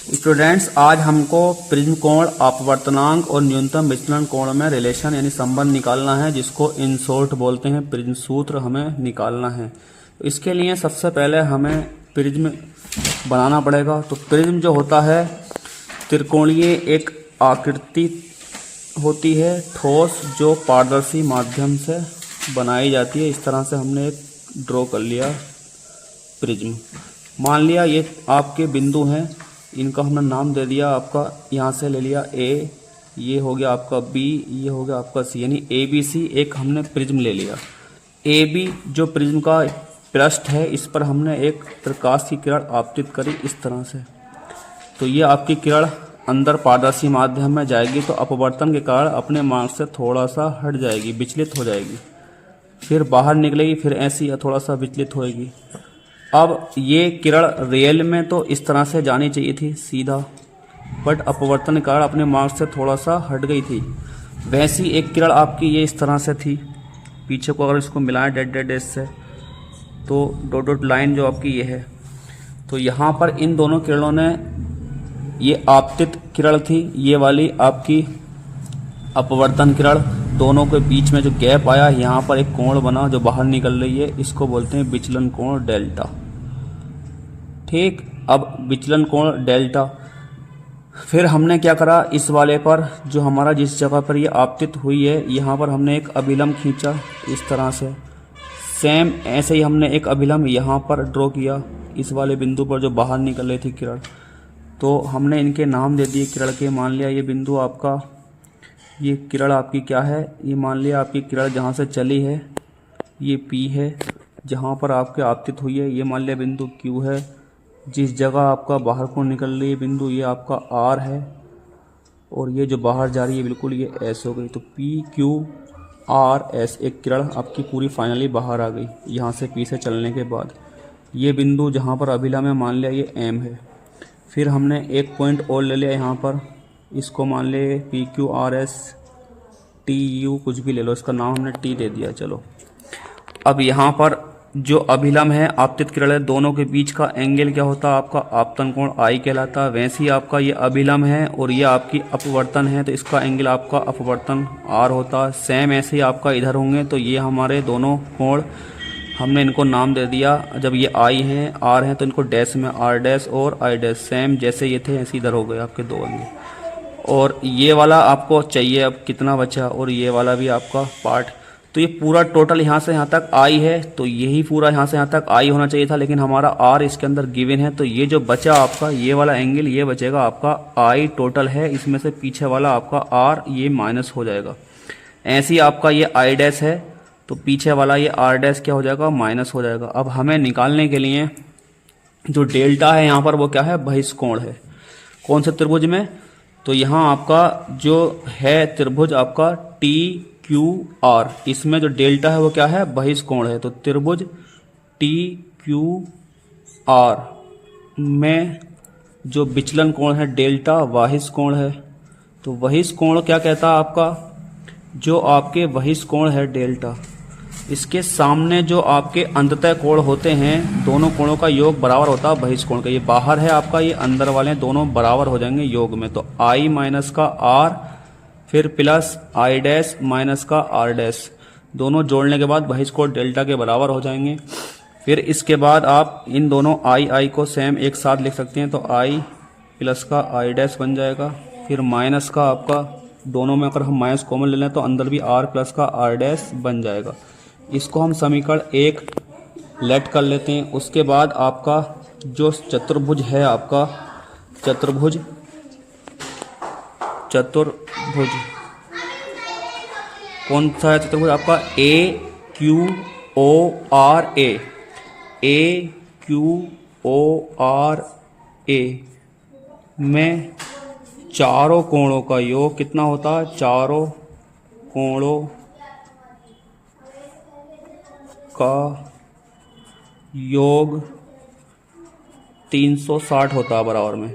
Students, आज हमको prism कोण, अपवर्तनांक और न्यूनतम विचलन कोण में रिलेशन यानी संबंध निकालना है, जिसको इन शॉर्ट बोलते हैं। प्रिज्म सूत्र हमें निकालना है। तो इसके लिए सबसे पहले हमें प्रिज्म बनाना पड़ेगा। तो प्रिज्म जो होता है त्रिकोणीय एक आकृति होती है, ठोस, जो पारदर्शी माध्यम से बनाई जाती है। इस तरह से हमने एक ड्रॉ कर लिया प्रिज्म। मान लिया ये आपके बिंदु हैं, इनका हमने नाम दे दिया। आपका यहाँ से ले लिया ए, ये हो गया आपका बी, ये हो गया आपका सी, यानी ए बी सी एक हमने प्रिज्म ले लिया। ए बी जो प्रिज्म का पृष्ठ है, इस पर हमने एक प्रकाश की किरण आपतित करी इस तरह से। तो ये आपकी किरण अंदर पारदर्शी माध्यम में जाएगी, तो अपवर्तन के कारण अपने मार्ग से थोड़ा सा हट जाएगी, विचलित हो जाएगी, फिर बाहर निकलेगी, फिर ऐसी थोड़ा सा विचलित होएगी। अब ये किरण रियल में तो इस तरह से जानी चाहिए थी सीधा, बट अपवर्तन के कारण अपने मार्ग से थोड़ा सा हट गई थी। वैसी एक किरण आपकी ये इस तरह से थी। पीछे को अगर इसको मिलाएं डेट डेट डेट से, तो डॉट डॉट लाइन जो आपकी ये है, तो यहाँ पर इन दोनों किरणों ने, ये आपतित किरण थी, ये वाली आपकी अपवर्तन किरण, दोनों के बीच में जो गैप आया, यहाँ पर एक कोण बना जो बाहर निकल रही है, इसको बोलते हैं विचलन कोण डेल्टा। ठीक, अब विचलन कोण डेल्टा, फिर हमने क्या करा, इस वाले पर जो हमारा जिस जगह पर ये आपतित हुई है, यहाँ पर हमने एक अभिलंब खींचा इस तरह से। सेम ऐसे ही हमने एक अभिलंब यहाँ पर ड्रॉ किया, इस वाले बिंदु पर जो बाहर निकल रही थी किरण। तो हमने इनके नाम दे दिए किरण के। मान लिया ये बिंदु आपका, ये किरण आपकी क्या है, ये मान लिया आपकी किरण जहाँ से चली है ये P है, जहाँ पर आपके आपतित हुई है ये मान लिया बिंदु Q है, जिस जगह आपका बाहर को निकल रही है बिंदु ये आपका R है, और ये जो बाहर जा रही है बिल्कुल ये S हो गई। तो P Q R S एक किरण आपकी पूरी फाइनली बाहर आ गई यहाँ से P से चलने के बाद। ये बिंदु जहाँ पर अभिलंब है मान लिया ये M है। फिर हमने एक पॉइंट और ले लिया यहाँ पर, इसको मान ले P Q R S T U, कुछ भी ले लो, इसका नाम हमने टी दे दिया। चलो, अब यहाँ पर जो अभिलंब है, आपतित किरण है, दोनों के बीच का एंगल क्या होता है आपका, आपतन कोण आई कहलाता है। वैसे ही आपका ये अभिलंब है और ये आपकी अपवर्तन है, तो इसका एंगल आपका अपवर्तन आर होता है। सेम ऐसे ही आपका इधर होंगे, तो ये हमारे दोनों कोण हमने इनको नाम दे दिया। जब ये आई हैं आर हैं तो इनको डैश में आर डैश और आई डैश, सेम जैसे ये थे ऐसे इधर हो गए आपके दो एंगल। और ये वाला आपको चाहिए अब कितना बचा, और ये वाला भी आपका पार्ट। तो ये पूरा टोटल यहाँ से यहाँ तक आई है, तो यही पूरा यहाँ से यहाँ तक आई होना चाहिए था, लेकिन हमारा आर इसके अंदर गिवन है। तो ये जो बचा आपका ये वाला एंगल, ये बचेगा आपका आई टोटल है, इसमें से पीछे वाला आपका आर ये माइनस हो जाएगा। ऐसे ही आपका ये आई डैश है, तो पीछे वाला ये आर डैश क्या हो जाएगा, माइनस हो जाएगा। अब हमें निकालने के लिए जो डेल्टा है यहाँ पर वो क्या है, बहिष्कोण है। कौन से त्रिभुज में, तो यहाँ आपका जो है त्रिभुज आपका टी क्यू आर, इसमें जो डेल्टा है वो क्या है, बहिष्कोण है। तो त्रिभुज टी क्यू आर में जो विचलन कोण है डेल्टा बहिष्कोण है। तो बहिष्कोण क्या कहता है आपका, जो आपके बहिष्कोण है डेल्टा, इसके सामने जो आपके अंततः कोण होते हैं, दोनों कोणों का योग बराबर होता है बहिष्कोण का। ये बाहर है आपका, ये अंदर वाले हैं, दोनों बराबर हो जाएंगे योग में। तो आई माइनस का आर, फिर प्लस आई डैश माइनस का आर डैश, दोनों जोड़ने के बाद बहिष्कोण डेल्टा के बराबर हो जाएंगे। फिर इसके बाद आप इन दोनों आई को सेम एक साथ लिख सकते हैं, तो आई प्लस का आई डैश बन जाएगा। फिर माइनस का आपका, दोनों में अगर हम माइनस कॉमन ले लें तो अंदर भी आर प्लस का आर डैश बन जाएगा। इसको हम समीकरण 1 लेट कर लेते हैं। उसके बाद आपका जो चतुर्भुज है, आपका चतुर्भुज कौन सा है चतुर्भुज आपका, ए Q O R A Q O R A में चारों कोणों का योग कितना होता है, चारों कोणों का योग 360 होता है बराबर में।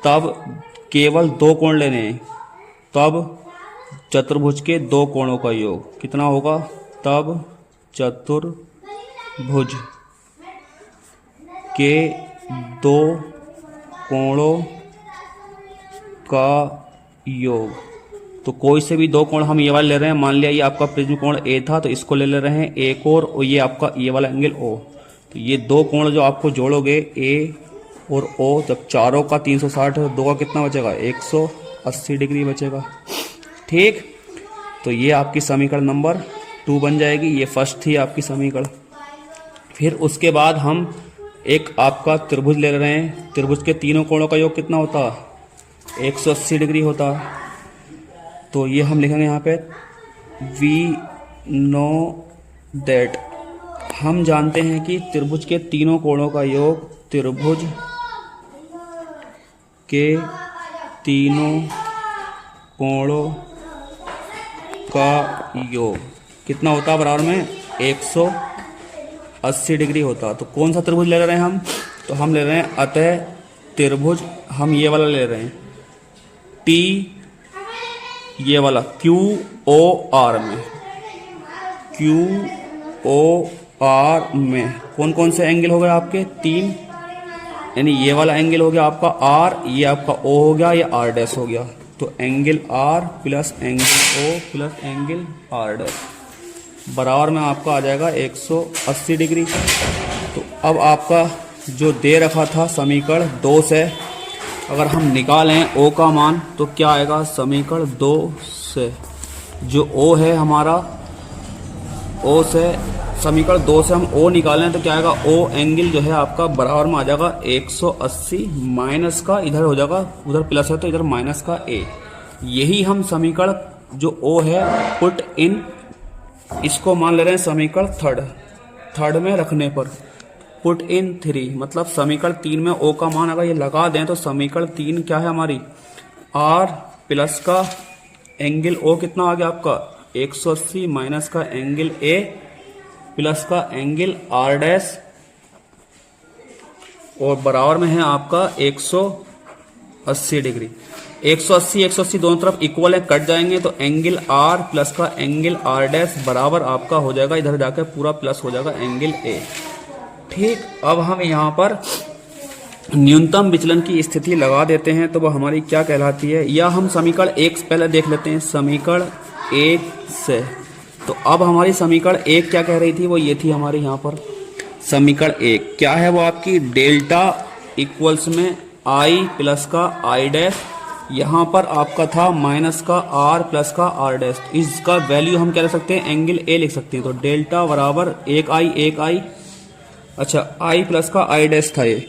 तब केवल दो कोण लेने हैं, तब चतुर्भुज के दो कोणों का योग कितना होगा, तब चतुर्भुज के दो कोणों का योग। तो कोई से भी दो कोण हम ये वाला ले रहे हैं, मान लिया ये आपका प्रिज्म कोण ए था तो इसको ले रहे हैं एक और ये आपका ये वाला एंगल ओ। तो ये दो कोण जो आपको जोड़ोगे ए और ओ, जब चारों का 360 है, दो का कितना बचेगा 180 डिग्री बचेगा। ठीक, तो ये आपकी समीकरण नंबर 2 बन जाएगी। ये फर्स्ट थी आपकी समीकरण। फिर उसके बाद हम एक आपका त्रिभुज ले रहे हैं। त्रिभुज के तीनों कोणों का योग कितना होता, 180 डिग्री होता। तो ये हम लिखेंगे यहाँ पे वी नो दैट, हम जानते हैं कि त्रिभुज के तीनों कोणों का योग, त्रिभुज के तीनों कोणों का योग कितना होता बराबर में 180 डिग्री होता। तो कौन सा त्रिभुज ले रहे हैं हम, तो हम ले रहे हैं अतः त्रिभुज, हम ये वाला ले रहे हैं टी, ये वाला क्यू ओ आर में, क्यू ओ आर में कौन कौन से एंगल हो गए आपके 3, यानी ये वाला एंगल हो गया आपका आर, ये आपका ओ हो गया, ये आर डैश हो गया। तो angle R plus angle O plus angle R dash बराबर में आपका आ जाएगा 180 डिग्री। तो अब आपका जो दे रखा था समीकरण 2 से अगर हम निकालें ओ का मान तो क्या आएगा, समीकरण 2 से जो ओ है हमारा, ओ से समीकरण 2 से हम ओ निकालें तो क्या आएगा, ओ एंगल जो है आपका बराबर में आ जाएगा 180 माइनस का, इधर हो जाएगा, उधर प्लस है तो इधर माइनस का ए। यही हम समीकरण जो ओ है पुट इन, इसको मान ले रहे हैं समीकरण थर्ड में रखने पर पुट इन 3, मतलब समीकरण 3 में ओ का मान अगर ये लगा दें तो समीकरण 3 क्या है हमारी, आर प्लस का एंगल ओ कितना आ गया आपका 180 माइनस का एंगल ए प्लस का एंगल आर डैश और बराबर में है आपका 180 डिग्री। 180 दोनों तरफ इक्वल है, कट जाएंगे तो एंगल आर प्लस का एंगल आर डैश बराबर आपका हो जाएगा, इधर जाकर पूरा प्लस हो जाएगा एंगल ए। ठीक, अब हम यहाँ पर न्यूनतम विचलन की स्थिति लगा देते हैं तो वह हमारी क्या कहलाती है, या हम समीकरण 1 पहले देख लेते हैं, समीकरण 1 से। तो अब हमारी समीकरण 1 क्या कह रही थी, वो ये थी हमारी यहाँ पर समीकरण 1 क्या है, वो आपकी डेल्टा इक्वल्स में आई प्लस का आई डैश, यहाँ पर आपका था माइनस का आर प्लस का आर डैश। इसका वैल्यू हम क्या लिख सकते हैं, एंगल ए लिख सकते हैं। तो डेल्टा बराबर 1 आई, अच्छा आई प्लस का आई डैश था ये,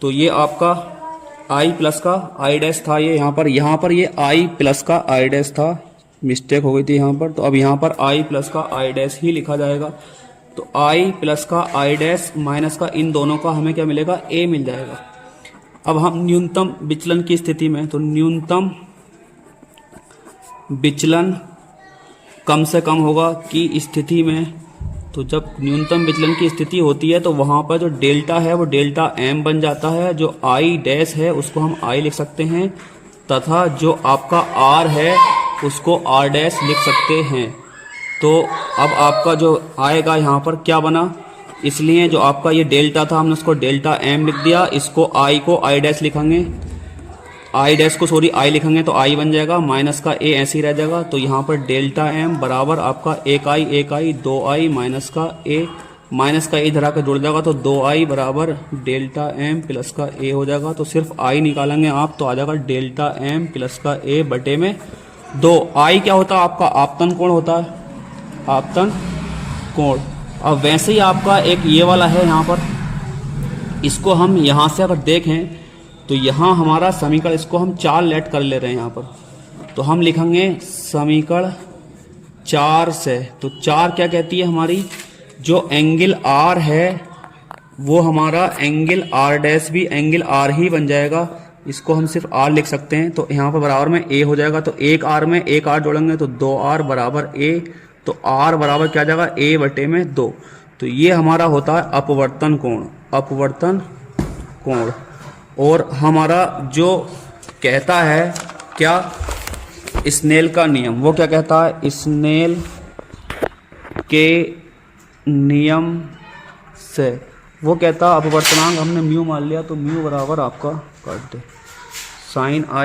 तो ये आपका आई प्लस का आई डैश था ये, यहाँ पर ये आई प्लस का आई डैश था, मिस्टेक हो गई थी यहाँ पर। तो अब यहाँ पर आई प्लस का आई डैश ही लिखा जाएगा। तो आई प्लस का आई डैश माइनस का इन दोनों का हमें क्या मिलेगा, ए मिल जाएगा। अब हम न्यूनतम विचलन की स्थिति में, तो न्यूनतम विचलन कम से कम होगा की स्थिति में, तो जब न्यूनतम विचलन की स्थिति होती है तो वहां पर जो डेल्टा है वो डेल्टा एम बन जाता है, जो आई डैश है उसको हम आई लिख सकते हैं, तथा जो आपका आर है उसको आर डैश लिख सकते हैं। तो अब आपका जो आएगा यहाँ पर क्या बना, इसलिए जो आपका ये डेल्टा था हमने उसको डेल्टा एम लिख दिया, इसको आई को आई डैश लिखेंगे, आई डैश को सॉरी आई लिखेंगे तो आई बन जाएगा, माइनस का ए ऐसे ही रह जाएगा। तो यहाँ पर डेल्टा एम बराबर आपका 1 आई 2 आई माइनस का ए, माइनस का ए इधर आकर जुड़ जाएगा तो 2 आई बराबर डेल्टा एम प्लस का ए हो जाएगा। तो सिर्फ आई निकालेंगे आप तो आ जाएगा डेल्टा एम प्लस का ए बटे में 2। आई क्या होता है आपका, आपतन कोण होता है, आपतन कोण। अब वैसे ही आपका एक ये वाला है यहाँ पर, इसको हम यहाँ से अगर देखें तो यहाँ हमारा समीकरण, इसको हम 4 लेट कर ले रहे हैं यहाँ पर, तो हम लिखेंगे समीकरण 4 से। तो 4 क्या कहती है हमारी, जो एंगल आर है वो हमारा एंगल आर डैश भी एंगल आर ही बन जाएगा, इसको हम सिर्फ आर लिख सकते हैं। तो यहाँ पर बराबर में ए हो जाएगा, तो 1 आर में 1 आर जोड़ेंगे तो 2 आर बराबर ए, तो आर बराबर क्या जाएगा ए बटे में 2। तो ये हमारा होता है अपवर्तन कोण, अपवर्तन कोण। और हमारा जो कहता है क्या, स्नेल का नियम, वो क्या कहता है, स्नेल के नियम से वो कहता है अपवर्तनांक हमने म्यू मान लिया, तो म्यू बराबर आपका काट दे साइन आई